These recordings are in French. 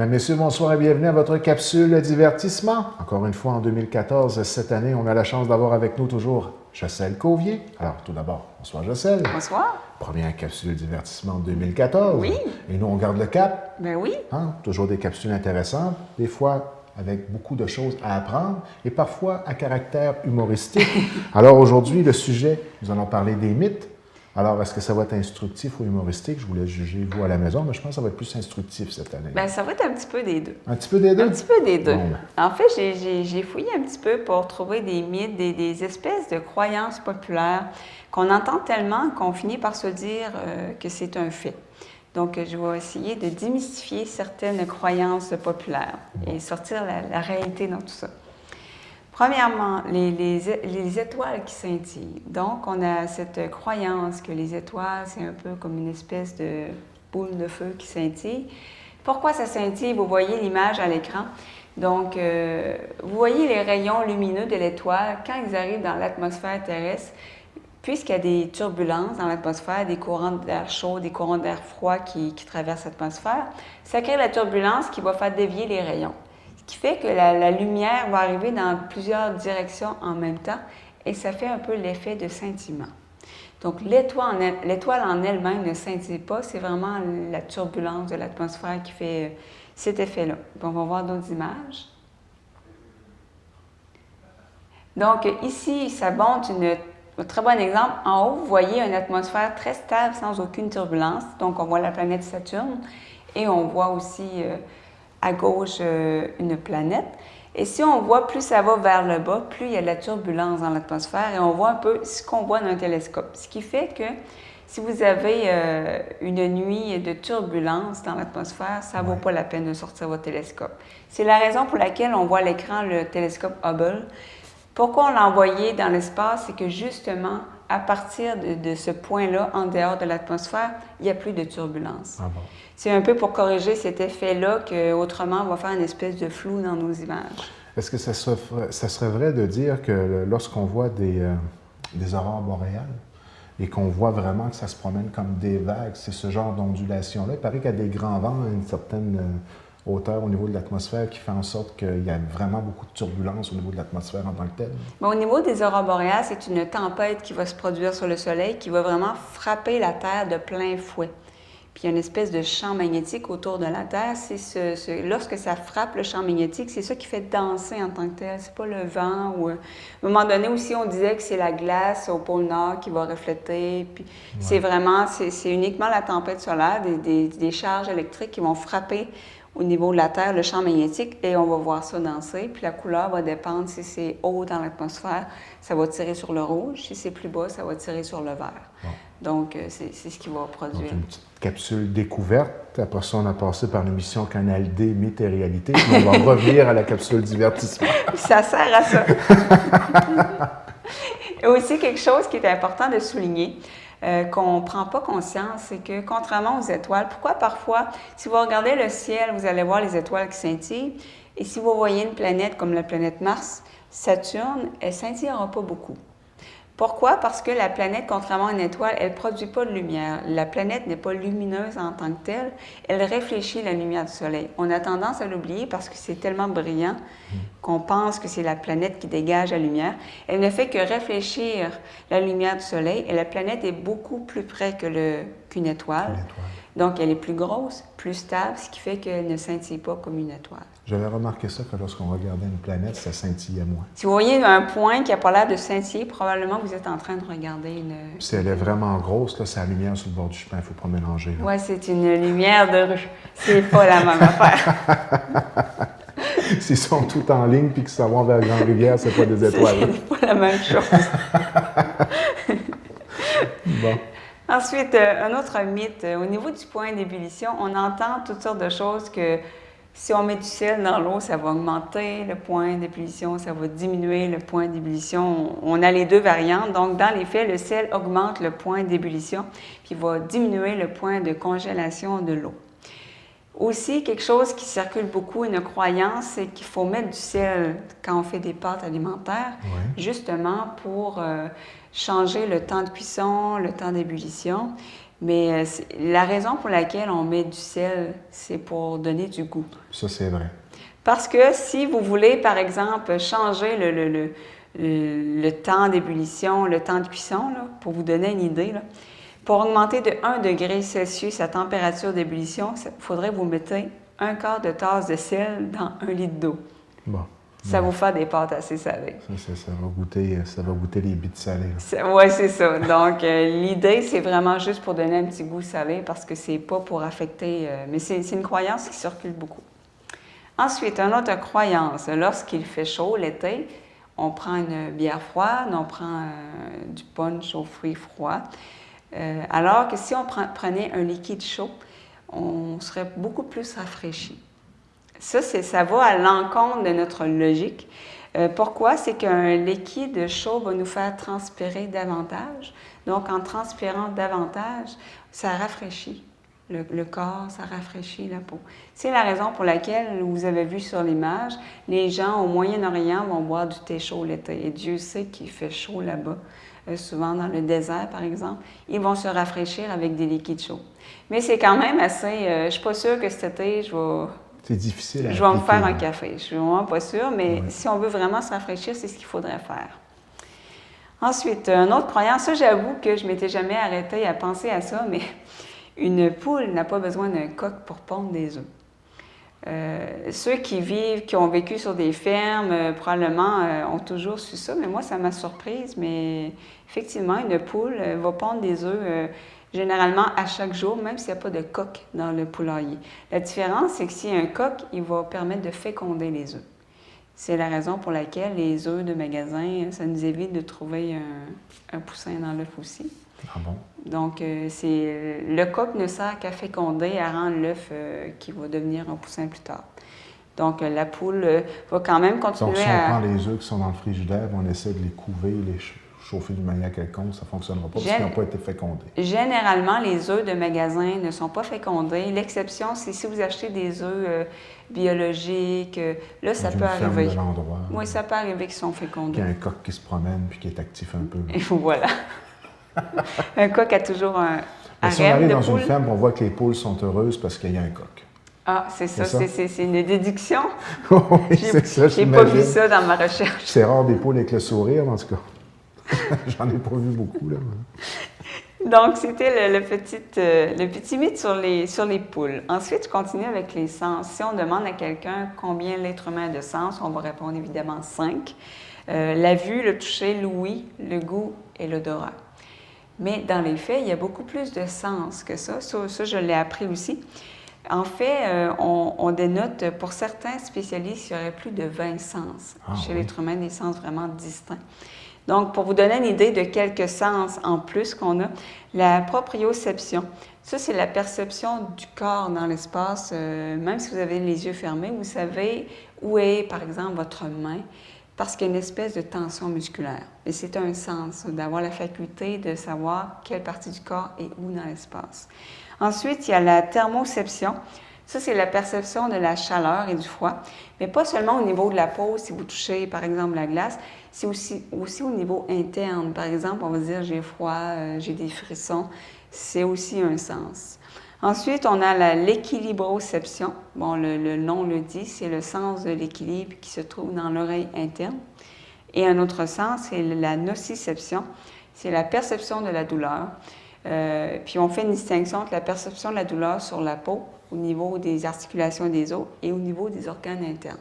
Mesdames, Messieurs, bonsoir et bienvenue à votre capsule divertissement. Encore une fois, en 2014, cette année, on a la chance d'avoir avec nous toujours Jocelyne Cauvier. Alors, tout d'abord, bonsoir Jocelyne. Bonsoir. Première capsule divertissement 2014. Oui. Et nous, on garde le cap. Ben oui. Hein? Toujours des capsules intéressantes, des fois avec beaucoup de choses à apprendre et parfois à caractère humoristique. Alors aujourd'hui, le sujet, nous allons parler des mythes. Alors, est-ce que ça va être instructif ou humoristique? Je vous laisse juger, vous, à la maison, mais je pense que ça va être plus instructif cette année. Bien, ça va être un petit peu des deux. Un petit peu des deux? Un petit peu des deux. Bon, ben. En fait, j'ai fouillé un petit peu pour trouver des mythes, des espèces de croyances populaires qu'on entend tellement qu'on finit par se dire que c'est un fait. Donc, je vais essayer de démystifier certaines croyances populaires et sortir la réalité dans tout ça. Premièrement, les étoiles qui scintillent. Donc, on a cette croyance que les étoiles, c'est un peu comme une espèce de boule de feu qui scintille. Pourquoi ça scintille? Vous voyez l'image à l'écran. Donc, vous voyez les rayons lumineux de l'étoile quand ils arrivent dans l'atmosphère terrestre. Puisqu'il y a des turbulences dans l'atmosphère, des courants d'air chaud, des courants d'air froid qui traversent l'atmosphère, ça crée la turbulence qui va faire dévier les rayons. Ce qui fait que la lumière va arriver dans plusieurs directions en même temps et ça fait un peu l'effet de scintillement. Donc, l'étoile en elle-même ne scintille pas, c'est vraiment la turbulence de l'atmosphère qui fait cet effet-là. On va voir d'autres images. Donc, ici, ça montre un très bon exemple. En haut, vous voyez une atmosphère très stable sans aucune turbulence. Donc, on voit la planète Saturne et on voit aussi à gauche une planète. Et si on voit, plus ça va vers le bas, plus il y a de la turbulence dans l'atmosphère et on voit un peu ce qu'on voit dans un télescope. Ce qui fait que si vous avez une nuit de turbulence dans l'atmosphère, ça ne vaut pas la peine de sortir votre télescope. C'est la raison pour laquelle on voit à l'écran le télescope Hubble. Pourquoi on l'a envoyé dans l'espace? C'est que justement, à partir de ce point-là, en dehors de l'atmosphère, il n'y a plus de turbulence. Ah bon. C'est un peu pour corriger cet effet-là qu'autrement, on va faire une espèce de flou dans nos images. Est-ce que ça serait vrai de dire que lorsqu'on voit des aurores boréales et qu'on voit vraiment que ça se promène comme des vagues, c'est ce genre d'ondulation-là? Il paraît qu'il y a des grands vents à une certaine hauteur au niveau de l'atmosphère qui fait en sorte qu'il y a vraiment beaucoup de turbulences au niveau de l'atmosphère en tant que telle. Mais au niveau des aurores boréales, c'est une tempête qui va se produire sur le Soleil qui va vraiment frapper la Terre de plein fouet. Puis il y a une espèce de champ magnétique autour de la Terre. Lorsque ça frappe le champ magnétique, c'est ça qui fait danser en tant que tel. C'est pas le vent. À un moment donné aussi, on disait que c'est la glace au pôle Nord qui va refléter. Puis c'est vraiment, c'est uniquement la tempête solaire, des charges électriques qui vont frapper au niveau de la Terre, le champ magnétique, et on va voir ça danser. Puis la couleur va dépendre. Si c'est haut dans l'atmosphère, ça va tirer sur le rouge. Si c'est plus bas, ça va tirer sur le vert. Bon. Donc, c'est ce qui va produire. Donc, une petite capsule découverte. Après ça, on a passé par l'émission Canal D, Mythes et Réalité. Puis on va revenir à la capsule divertissement. Ça sert à ça. Et aussi, quelque chose qui est important de souligner, qu'on ne prend pas conscience, c'est que contrairement aux étoiles, pourquoi parfois, si vous regardez le ciel, vous allez voir les étoiles qui scintillent, et si vous voyez une planète comme la planète Mars, Saturne, elle ne scintillera pas beaucoup. Pourquoi? Parce que la planète, contrairement à une étoile, elle ne produit pas de lumière. La planète n'est pas lumineuse en tant que telle, elle réfléchit la lumière du Soleil. On a tendance à l'oublier parce que c'est tellement brillant qu'on pense que c'est la planète qui dégage la lumière. Elle ne fait que réfléchir la lumière du Soleil et la planète est beaucoup plus près qu'une étoile. Donc, elle est plus grosse, plus stable, ce qui fait qu'elle ne scintille pas comme une étoile. J'avais remarqué ça que lorsqu'on regardait une planète, ça scintillait moins. Si vous voyez un point qui n'a pas l'air de scintiller, probablement vous êtes en train de regarder une... Si elle est vraiment grosse, là, c'est la lumière sur le bord du chemin, il ne faut pas mélanger. Oui, c'est une lumière de rue. C'est pas la même affaire. S'ils sont tous en ligne puis qu'ils s'en vont vers Grande-Rivière, c'est pas des étoiles. C'est pas la même chose. Bon. Ensuite, un autre mythe. Au niveau du point d'ébullition, on entend toutes sortes de choses que si on met du sel dans l'eau, ça va augmenter le point d'ébullition, ça va diminuer le point d'ébullition. On a les deux variantes. Donc, dans les faits, le sel augmente le point d'ébullition puis va diminuer le point de congélation de l'eau. Aussi, quelque chose qui circule beaucoup, une croyance, c'est qu'il faut mettre du sel quand on fait des pâtes alimentaires, justement pour changer le temps de cuisson, le temps d'ébullition. Mais la raison pour laquelle on met du sel, c'est pour donner du goût. Ça, c'est vrai. Parce que si vous voulez, par exemple, changer le temps d'ébullition, le temps de cuisson, là, pour vous donner une idée, là, pour augmenter de 1 degré Celsius la température d'ébullition, il faudrait que vous mettez 1/4 de tasse de sel dans 1 litre d'eau. Bon. Ça vous fait des pâtes assez salées. Ça va goûter les bites salées. Oui, c'est ça. Donc, l'idée, c'est vraiment juste pour donner un petit goût salé parce que c'est pas pour affecter... mais c'est une croyance qui circule beaucoup. Ensuite, une autre croyance. Lorsqu'il fait chaud l'été, on prend une bière froide, on prend du punch aux fruits froids. Alors que si on prenait un liquide chaud, on serait beaucoup plus rafraîchi. Ça va à l'encontre de notre logique. Pourquoi? C'est qu'un liquide chaud va nous faire transpirer davantage. Donc, en transpirant davantage, ça rafraîchit le corps, ça rafraîchit la peau. C'est la raison pour laquelle, vous avez vu sur l'image, les gens au Moyen-Orient vont boire du thé chaud l'été. Et Dieu sait qu'il fait chaud là-bas. Souvent dans le désert, par exemple, ils vont se rafraîchir avec des liquides chauds. Mais c'est quand même assez... je ne suis pas sûre que cet été, c'est difficile à je vais me faire un café. Je ne suis vraiment pas sûre, mais si on veut vraiment se rafraîchir, c'est ce qu'il faudrait faire. Ensuite, une autre croyance, ça j'avoue que je ne m'étais jamais arrêtée à penser à ça, mais une poule n'a pas besoin d'un coq pour pondre des œufs. Ceux qui ont vécu sur des fermes, probablement ont toujours su ça, mais moi, ça m'a surprise. Mais effectivement, une poule va pondre des œufs généralement à chaque jour, même s'il n'y a pas de coq dans le poulailler. La différence, c'est que s'il y a un coq, il va permettre de féconder les œufs. C'est la raison pour laquelle les œufs de magasin, ça nous évite de trouver un poussin dans l'œuf aussi. Ah bon? Donc, le coq ne sert qu'à féconder, à rendre l'œuf qui va devenir un poussin plus tard. Donc, la poule va quand même continuer donc, si on prend les œufs qui sont dans le frigidaire, on essaie de les couver, les chauffer d'une manière quelconque, ça ne fonctionnera pas parce qu'ils n'ont pas été fécondés. Généralement, les œufs de magasin ne sont pas fécondés. L'exception, c'est si vous achetez des œufs biologiques. Là, ça peut arriver. De l'endroit. Oui, ça peut arriver qu'ils sont fécondés. Il y a un coq qui se promène puis qui est actif un peu. Et voilà. Un coq a toujours un si on arrive dans une ferme, on voit que les poules sont heureuses parce qu'il y a un coq. Ah, c'est ça, c'est une déduction. Oui, c'est ça, j'ai pas vu ça dans ma recherche. C'est rare des poules avec le sourire, en tout cas. J'en ai pas vu beaucoup, là. Donc, c'était le petit mythe sur les poules. Ensuite, je continue avec les sens. Si on demande à quelqu'un combien l'être humain a de sens, on va répondre évidemment 5. La vue, le toucher, l'ouïe, le goût et l'odorat. Mais dans les faits, il y a beaucoup plus de sens que ça. Ça, je l'ai appris aussi. En fait, on dénote, pour certains spécialistes, il y aurait plus de 20 sens chez l'être humain, des sens vraiment distincts. Donc, pour vous donner une idée de quelques sens en plus qu'on a, la proprioception, ça, c'est la perception du corps dans l'espace. Même si vous avez les yeux fermés, vous savez où est, par exemple, votre main, parce qu'il y a une espèce de tension musculaire. Et c'est un sens, d'avoir la faculté de savoir quelle partie du corps est où dans l'espace. Ensuite, il y a la thermoception. Ça, c'est la perception de la chaleur et du froid, mais pas seulement au niveau de la peau, si vous touchez, par exemple, la glace, c'est aussi au niveau interne. Par exemple, on va dire « j'ai froid, j'ai des frissons », c'est aussi un sens. Ensuite, on a l'équilibroception. Bon, le nom le dit, c'est le sens de l'équilibre qui se trouve dans l'oreille interne. Et un autre sens, c'est la nociception, c'est la perception de la douleur. Puis on fait une distinction entre la perception de la douleur sur la peau, au niveau des articulations des os et au niveau des organes internes.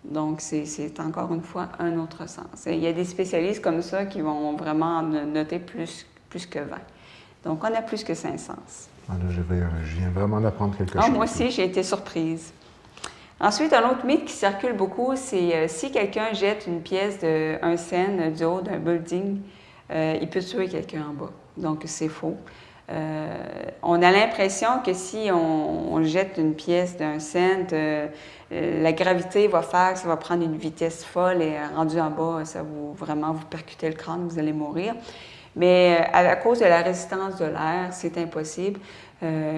Donc, c'est encore une fois un autre sens. Il y a des spécialistes comme ça qui vont vraiment noter plus que 20. Donc, on a plus que 5 sens. Là, je viens vraiment d'apprendre quelque chose. Moi aussi, j'ai été surprise. Ensuite, un autre mythe qui circule beaucoup, c'est si quelqu'un jette une pièce de 1 cent du haut d'un building, il peut tuer quelqu'un en bas. Donc, c'est faux. On a l'impression que si on jette une pièce d'un cent, la gravité va faire que ça va prendre une vitesse folle et rendu en bas, ça va vraiment vous percuter le crâne, vous allez mourir. Mais à cause de la résistance de l'air, c'est impossible.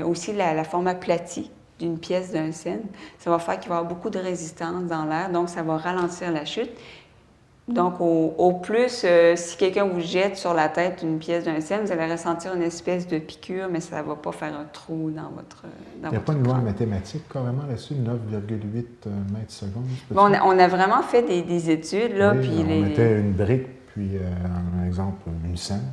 Aussi, la forme aplatie d'une pièce d'un cent, ça va faire qu'il va y avoir beaucoup de résistance dans l'air, donc ça va ralentir la chute. Donc, au plus, si quelqu'un vous jette sur la tête une pièce d'un sel, vous allez ressentir une espèce de piqûre, mais ça ne va pas faire un trou dans votre Il n'y a pas une loi mathématique carrément là-dessus, 9,8 mètres secondes? Bon, on a vraiment fait des études, là, oui, puis on mettait une brique, puis, par exemple, une scène.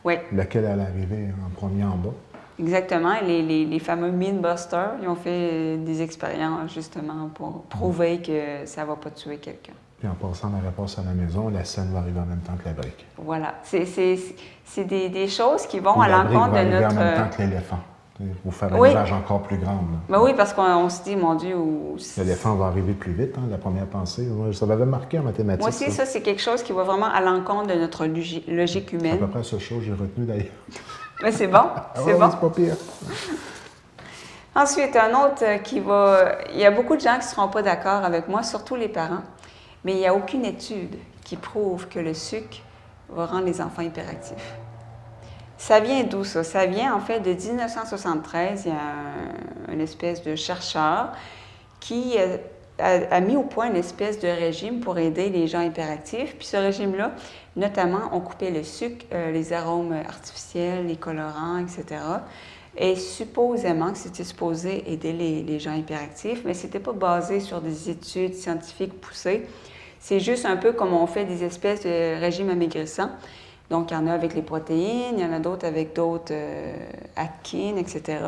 Oui. Laquelle allait arriver en premier en bas. Exactement. Les fameux Mythbusters, ils ont fait des expériences, justement, pour prouver que ça ne va pas tuer quelqu'un. Puis en passant la réponse à la maison, la scène va arriver en même temps que la brique. Voilà. C'est des choses qui vont Ou à la brique l'encontre va de arriver notre... en même temps que l'éléphant. Pour faire une Oui. image encore plus grande. Ben oui, parce qu'on se dit, mon Dieu... L'éléphant va arriver plus vite, la première pensée. Moi, ça m'avait marqué en mathématiques. Moi aussi, ça c'est quelque chose qui va vraiment à l'encontre de notre logique humaine. C'est à peu près ce chose que j'ai retenu d'ailleurs. Mais c'est bon, c'est bon. C'est pas pire. Ensuite, un autre qui va... Il y a beaucoup de gens qui ne seront pas d'accord avec moi, surtout les parents, mais il n'y a aucune étude qui prouve que le sucre va rendre les enfants hyperactifs. Ça vient d'où, ça? Ça vient, en fait, de 1973. Il y a une espèce de chercheur qui a mis au point une espèce de régime pour aider les gens hyperactifs. Puis ce régime-là, notamment, on coupait le sucre, les arômes artificiels, les colorants, etc. Et supposément que c'était supposé aider les gens hyperactifs, mais ce n'était pas basé sur des études scientifiques poussées. C'est juste un peu comme on fait des espèces de régimes amaigrissants. Donc, il y en a avec les protéines, il y en a d'autres avec d'autres Atkins, etc.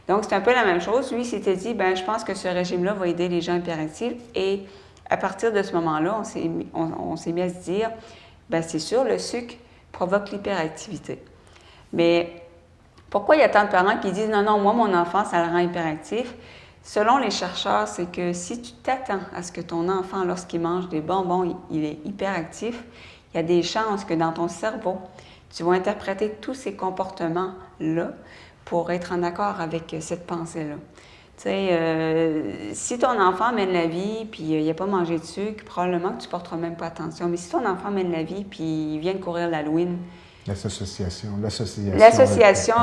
Donc, c'est un peu la même chose. Lui, il s'était dit, bien, je pense que ce régime-là va aider les gens hyperactifs. Et à partir de ce moment-là, on s'est mis à se dire, bien, c'est sûr, le sucre provoque l'hyperactivité. Mais pourquoi il y a tant de parents qui disent, non, non, moi, mon enfant, ça le rend hyperactif? Selon les chercheurs, c'est que si tu t'attends à ce que ton enfant, lorsqu'il mange des bonbons, il est hyperactif, il y a des chances que dans ton cerveau, tu vas interpréter tous ces comportements-là pour être en accord avec cette pensée-là. Tu sais, si ton enfant mène la vie puis il n'a pas mangé de sucre, probablement que tu ne porteras même pas attention. Mais si ton enfant mène la vie puis il vient de courir l'Halloween, L'association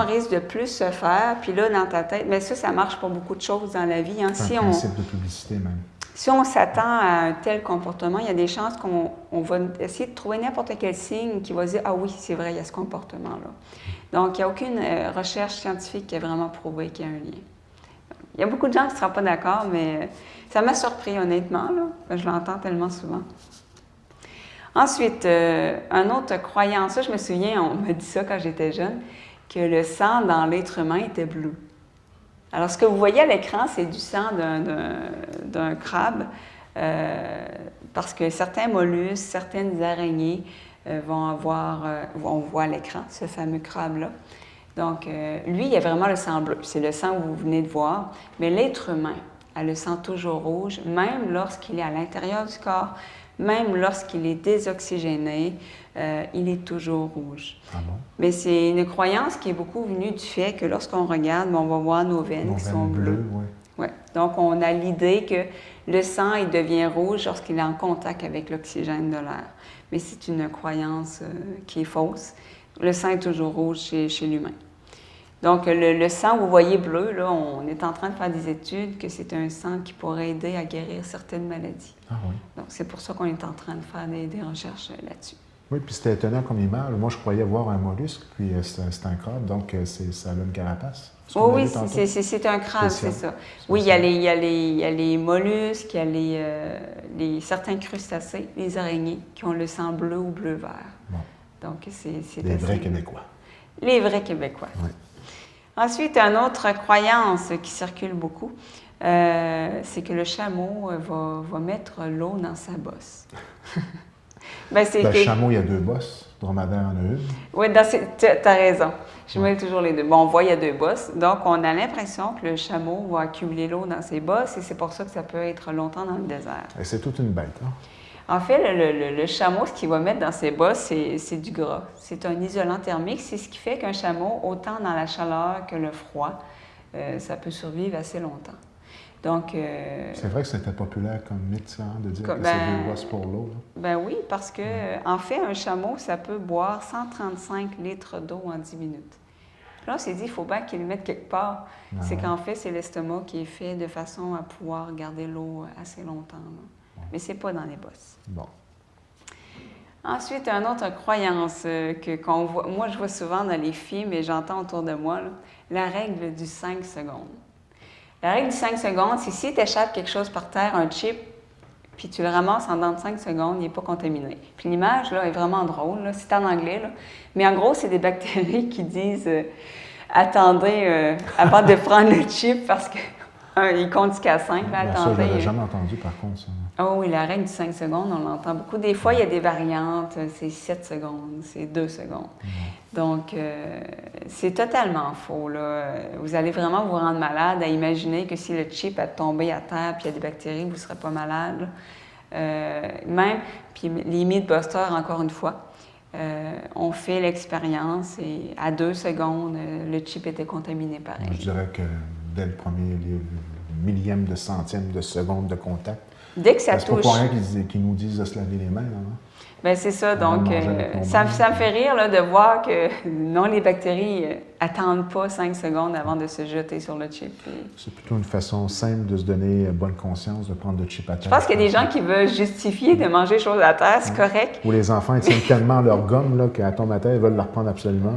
risque de plus se faire. Puis là, dans ta tête, mais ça marche pour beaucoup de choses dans la vie. Hein. C'est un principe de publicité même. Si on s'attend à un tel comportement, il y a des chances qu'on va essayer de trouver n'importe quel signe qui va dire « Ah oui, c'est vrai, il y a ce comportement-là ». Donc, il n'y a aucune recherche scientifique qui a vraiment prouvé qu'il y a un lien. Il y a beaucoup de gens qui ne seront pas d'accord, mais ça m'a surpris honnêtement. Là. Je l'entends tellement souvent. Ensuite, une autre croyance, ça je me souviens, on m'a dit ça quand j'étais jeune, que le sang dans l'être humain était bleu. Alors, ce que vous voyez à l'écran, c'est du sang d'un crabe, parce que certains mollusques, certaines araignées vont avoir, on voit à l'écran, ce fameux crabe-là. Donc, lui, il a vraiment le sang bleu. C'est le sang que vous venez de voir. Mais l'être humain a le sang toujours rouge, même lorsqu'il est à l'intérieur du corps, même lorsqu'il est désoxygéné, il est toujours rouge. Ah bon? Mais c'est une croyance qui est beaucoup venue du fait que lorsqu'on regarde, on va voir nos veines qui sont bleues. Oui. Ouais. Donc, on a l'idée que le sang, il devient rouge lorsqu'il est en contact avec l'oxygène de l'air. Mais c'est une croyance qui est fausse. Le sang est toujours rouge chez l'humain. Donc, le sang, vous voyez bleu, là, on est en train de faire des études que c'est un sang qui pourrait aider à guérir certaines maladies. Ah oui. Donc, c'est pour ça qu'on est en train de faire des recherches là-dessus. Oui, puis c'était étonnant comme image. Moi, je croyais voir un mollusque, puis c'est un crabe, donc ça a une carapace. Oh, oui, c'est un crabe, c'est ça. Oui, il y a les mollusques, il y a certains crustacés, les araignées, qui ont le sang bleu ou bleu-vert. Bon. Donc, c'est les vrais Québécois. Les vrais Québécois. Oui. Ensuite, une autre croyance qui circule beaucoup, c'est que le chameau va mettre l'eau dans sa bosse. Le chameau, il y a deux bosses. Dromadaire en a une. Oui, tu as raison. Je mets toujours les deux. Bon, on voit il y a deux bosses. Donc, on a l'impression que le chameau va accumuler l'eau dans ses bosses et c'est pour ça que ça peut être longtemps dans le désert. Et c'est toute une bête, hein? En fait, le chameau, ce qu'il va mettre dans ses bosses, c'est du gras. C'est un isolant thermique. C'est ce qui fait qu'un chameau, autant dans la chaleur que le froid, ça peut survivre assez longtemps. Donc, c'est vrai que c'était populaire comme mythe, hein, de dire que c'est deux bosses pour l'eau. Ben oui, parce que, en fait, un chameau, ça peut boire 135 litres d'eau en 10 minutes. Puis là, on s'est dit, il faut bien qu'il le mette quelque part. Ah, c'est qu'en fait, c'est l'estomac qui est fait de façon à pouvoir garder l'eau assez longtemps. Là. Mais c'est pas dans les bosses. Bon. Ensuite, une autre croyance qu'on voit, moi je vois souvent dans les films et j'entends autour de moi, là, la règle du 5 secondes. La règle du 5 secondes, c'est si tu échappes quelque chose par terre, un chip, puis tu le ramasses en dans de 5 secondes, il n'est pas contaminé. Puis l'image là, est vraiment drôle, là, c'est en anglais, là. Mais en gros, c'est des bactéries qui disent attendez avant de prendre le chip parce que il compte jusqu'à 5, là, Ça, attendez. je l'avais jamais entendu par contre, ça. Oh oui, la règle du 5 secondes, on l'entend beaucoup. Des fois, il y a des variantes, c'est 7 secondes, c'est 2 secondes. Donc, c'est totalement faux, là. Vous allez vraiment vous rendre malade à imaginer que si le chip a tombé à terre puis il y a des bactéries, vous ne serez pas malade. Même, puis les Mythbusters, encore une fois, on fait l'expérience et à 2 secondes, le chip était contaminé pareil. Je dirais que dès le millième de centième de seconde de contact, dès que ça touche. C'est pas pour rien qu'ils nous disent de se laver les mains. Hein? Bien, c'est ça. Donc, ça me fait rire là, de voir que non, les bactéries attendent pas 5 secondes avant de se jeter sur le chip. C'est plutôt une façon simple de se donner bonne conscience de prendre le chip à terre. Je pense qu'il y a des gens qui veulent justifier de manger des choses à terre, c'est correct. Ou les enfants, ils tiennent tellement leur gomme là, qu'elle tombe à terre, ils veulent la reprendre absolument.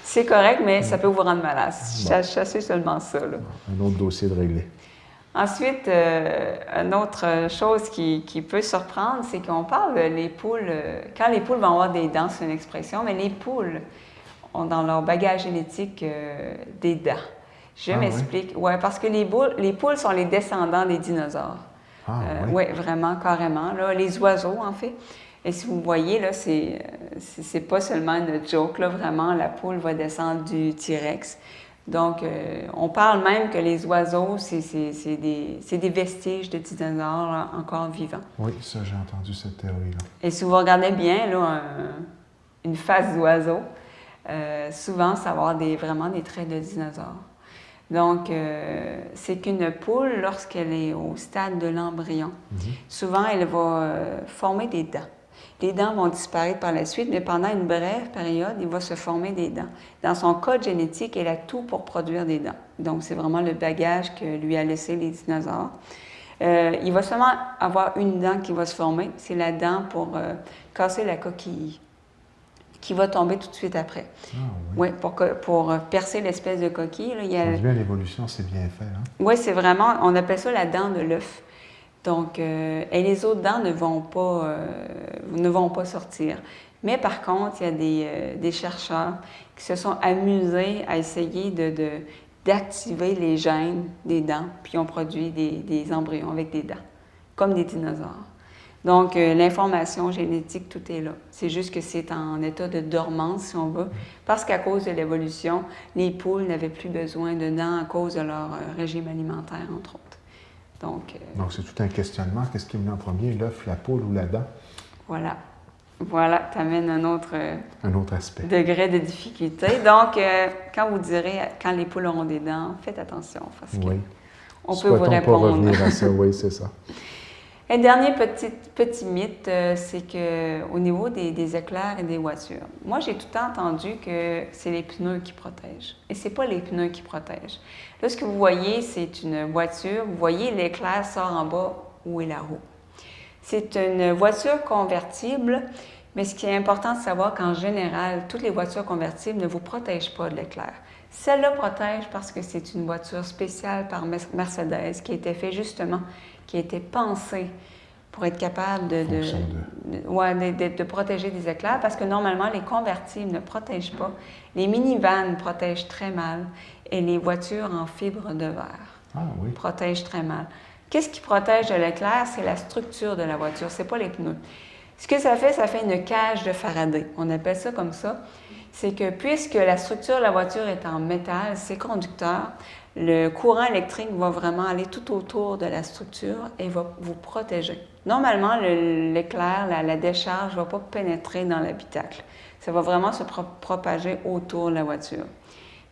C'est correct, mais ça peut vous rendre malade. Chassez seulement ça. Là. Un autre dossier de régler. Ensuite, une autre chose qui peut surprendre, c'est qu'on parle les poules, quand les poules vont avoir des dents, c'est une expression, mais les poules ont dans leur bagage génétique des dents. Je m'explique. Oui, parce que les poules sont les descendants des dinosaures. Oui, vraiment, carrément. Là, les oiseaux, en fait. Et si vous voyez, là, c'est pas seulement une joke, là, vraiment, la poule va descendre du T-Rex. Donc, on parle même que les oiseaux, c'est des vestiges de dinosaures là, encore vivants. Oui, ça, j'ai entendu cette théorie-là. Et si vous regardez bien là, une face d'oiseau, souvent, ça va avoir vraiment des traits de dinosaures. Donc, c'est qu'une poule, lorsqu'elle est au stade de l'embryon, souvent, elle va former des dents. Les dents vont disparaître par la suite, mais pendant une brève période, il va se former des dents. Dans son code génétique, elle a tout pour produire des dents. Donc, c'est vraiment le bagage que lui a laissé les dinosaures. Il va seulement avoir une dent qui va se former. C'est la dent pour casser la coquille, qui va tomber tout de suite après. Oui, pour percer l'espèce de coquille. Là, bien l'évolution, c'est bien fait. Hein? Oui, c'est vraiment, on appelle ça la dent de l'œuf. Donc, et les autres dents ne vont pas sortir. Mais par contre, il y a des chercheurs qui se sont amusés à essayer d'activer les gènes des dents, puis ont produit des embryons avec des dents, comme des dinosaures. Donc, l'information génétique, tout est là. C'est juste que c'est en état de dormance, si on veut, parce qu'à cause de l'évolution, les poules n'avaient plus besoin de dents à cause de leur régime alimentaire, entre autres. Donc, c'est tout un questionnement. Qu'est-ce qui est venu en premier, l'œuf, la poule ou la dent? Voilà. Voilà, tu amènes un autre aspect. Degré de difficulté. Donc, quand vous direz, quand les poules auront des dents, faites attention, parce qu'on peut vous répondre. Pas revenir à ça, oui, c'est ça. Un dernier petit mythe, c'est qu'au niveau des éclairs et des voitures, moi, j'ai tout le temps entendu que c'est les pneus qui protègent. Et c'est pas les pneus qui protègent. Là, ce que vous voyez, c'est une voiture. Vous voyez, l'éclair sort en bas, où est la roue. C'est une voiture convertible, mais ce qui est important de savoir qu'en général, toutes les voitures convertibles ne vous protègent pas de l'éclair. Celle-là protège parce que c'est une voiture spéciale par Mercedes qui a été faite justement, qui a été pensée pour être capable de protéger des éclairs, parce que normalement, les convertibles ne protègent pas. Les minivans protègent très mal et les voitures en fibre de verre protègent très mal. Qu'est-ce qui protège de l'éclair? C'est la structure de la voiture, c'est pas les pneus. Ce que ça fait une cage de Faraday. On appelle ça comme ça. C'est que puisque la structure de la voiture est en métal, c'est conducteur, le courant électrique va vraiment aller tout autour de la structure et va vous protéger. Normalement, l'éclair, la décharge ne va pas pénétrer dans l'habitacle. Ça va vraiment se propager autour de la voiture.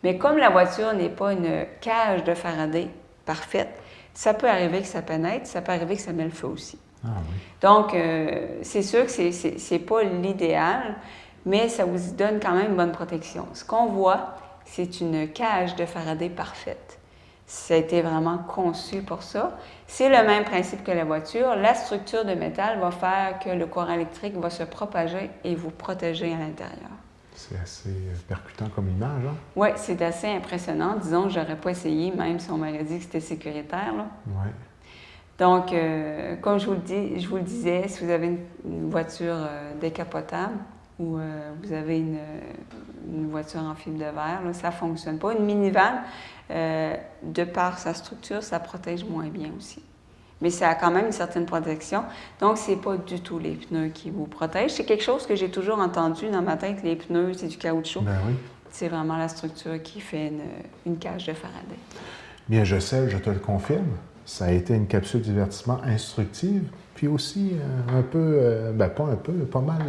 Mais comme la voiture n'est pas une cage de Faraday parfaite, ça peut arriver que ça pénètre, ça peut arriver que ça met le feu aussi. Donc, c'est sûr que c'est pas l'idéal, mais ça vous donne quand même une bonne protection. Ce qu'on voit, c'est une cage de Faraday parfaite. Ça a été vraiment conçu pour ça. C'est le même principe que la voiture. La structure de métal va faire que le courant électrique va se propager et vous protéger à l'intérieur. C'est assez percutant comme image, hein? Oui, c'est assez impressionnant. Disons, je n'aurais pas essayé, même si on m'aurait dit que c'était sécuritaire, là. Oui. Donc, comme je vous le disais, si vous avez une voiture décapotable ou vous avez une voiture en fibre de verre, là, ça ne fonctionne pas. Une minivan, de par sa structure, ça protège moins bien aussi. Mais ça a quand même une certaine protection. Donc, ce n'est pas du tout les pneus qui vous protègent. C'est quelque chose que j'ai toujours entendu dans ma tête, les pneus, c'est du caoutchouc. Ben oui. C'est vraiment la structure qui fait une cage de Faraday. Bien, je sais, je te le confirme. Ça a été une capsule divertissement instructive, puis aussi un peu, pas un peu, pas mal,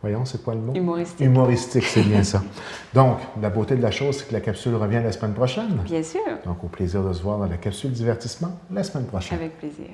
voyons, c'est quoi le mot? Humoristique. Humoristique, c'est bien ça. Donc, la beauté de la chose, c'est que la capsule revient la semaine prochaine. Bien sûr. Donc, au plaisir de se voir dans la capsule divertissement la semaine prochaine. Avec plaisir.